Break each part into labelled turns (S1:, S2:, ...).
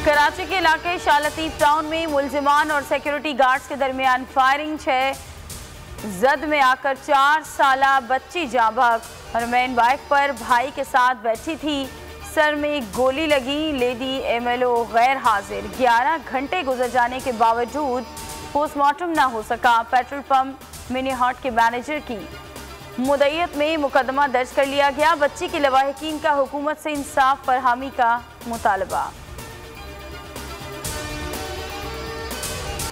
S1: कराची के इलाके शालतीफ टाउन में मुलजिमान और सिक्योरिटी गार्ड्स के दरमियान फायरिंग। 6 जद में आकर 4 साला बच्ची जाँ बहक। हरमैन बाइक पर भाई के साथ बैठी थी, सर में गोली लगी। लेडी एमएलओ गैर हाजिर। 11 घंटे गुजर जाने के बावजूद पोस्टमार्टम ना हो सका। पेट्रोल पंप मिनी हॉट के मैनेजर की मुद्दत में मुकदमा दर्ज कर लिया गया। बच्ची के लवाहिकीन का हुकूमत से इंसाफ फरहमी का मुतालबा।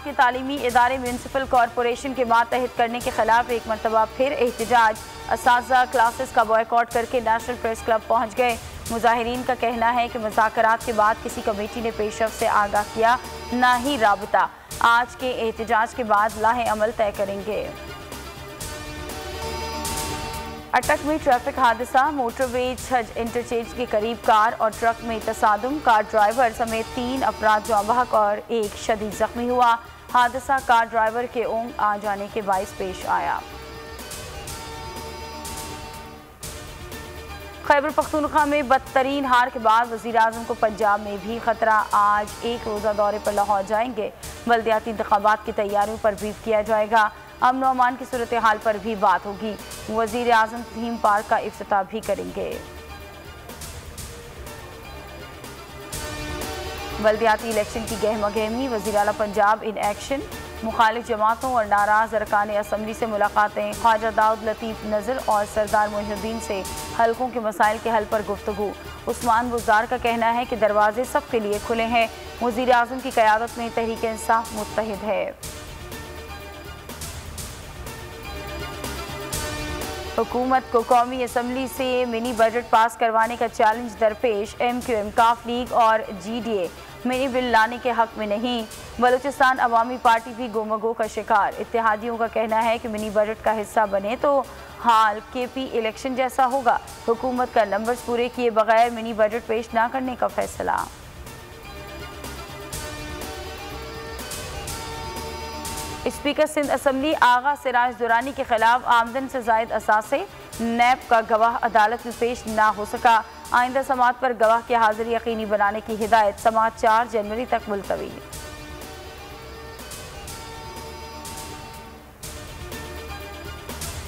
S1: के तालीमी इदारे म्यूनसिपल कॉरपोरेशन के मातहत करने के खिलाफ एक मरतबा फिर एहतजाज। असातिज़ा क्लासेस का बॉयकॉट करके नेशनल प्रेस क्लब पहुँच गए। मुजाहिरीन का कहना है कि मुज़ाकरात के बाद किसी कमेटी ने पेशरफ से आगाह किया, ना ही राबता। आज के एहतजाज के बाद लाहे अमल तय करेंगे। अटक में ट्रैफिक हादसा। मोटरवे छज इंटरचेंज के करीब कार और ट्रक में तसादुम। कार ड्राइवर समेत 3 अफराद जाँ बहक और एक शदीद जख्मी हुआ। हादसा कार ड्राइवर के ओंग आ जाने के बाइस पेश आया। खैबर पख्तूनख्वा में बदतरीन हार के बाद वज़ीर आज़म को पंजाब में भी खतरा। आज एक रोज़ा दौरे पर लाहौर जाएंगे। बल्दियाती इंतखाबात की तैयारियों पर ब्रीफ किया जाएगा। अमन और अमान की सूरत हाल पर भी बात होगी। वज़ीर आज़म थीम पार्क का इफ्तिताह भी करेंगे। बल्दियाती इलेक्शन की गहमा-गहमी। वज़ीर आला पंजाब इन एक्शन। मुखालिफ जमातों और नाराज अरकान असम्बली से मुलाकातें। ख्वाजा दाऊद लतीफ़ नज़र और सरदार मोहिउद्दीन से हलकों के मसाइल के हल पर गुफ्तगू। उस्मान बुज़दार का कहना है कि दरवाजे सबके लिए खुले हैं। वज़ीर आज़म की क़यादत में तहरीक इंसाफ मुत्तहिद है। हुकूमत को कौमी असम्बली से मिनी बजट पास करवाने का चैलेंज दरपेश। MQM, काफ लीग और GDA मिनी बिल लाने के हक में नहीं। बलूचिस्तान अवामी पार्टी भी गोमगो का शिकार। इत्तेहादियों का कहना है कि मिनी बजट का हिस्सा बने तो हाल KP इलेक्शन जैसा होगा। हुकूमत का नंबर्स पूरे किए बगैर मिनी बजट पेश ना करने का फैसला। स्पीकर सिंध असम्बली आगा सिराज दुरानी के खिलाफ आमदन से जायद असासे। नैब का गवाह अदालत में पेश ना हो सका। आइंदा समात पर गवाह की हाजिरी यकीनी बनाने की हिदायत। समात 4 जनवरी तक मुलतवी।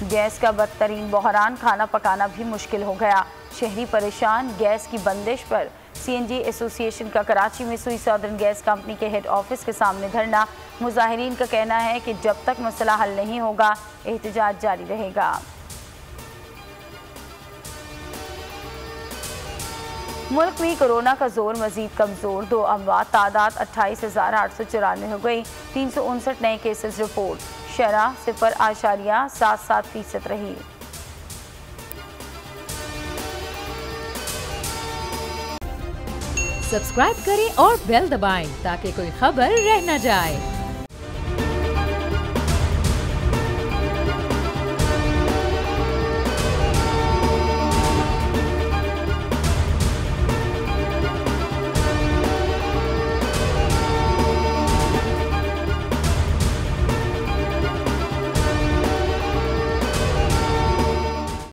S1: गैस का बदतरीन बहरान। खाना पकाना भी मुश्किल हो गया। शहरी परेशान। गैस की बंदिश पर CNG एसोसिएशन का कराची में सुई सदर्न गैस कंपनी के हेड ऑफिस के सामने धरना। मुजाहिरीन का कहना है कि जब तक मसला हल नहीं होगा एहतजाज जारी रहेगा। मुल्क में कोरोना का जोर मजीद कमजोर। 2 अमवात। तादाद 28,894 हो गई। 359 नए केसेस रिपोर्ट। शरह 0.77% रही।
S2: सब्सक्राइब करें और बेल दबाएं ताकि कोई खबर रह न जाए।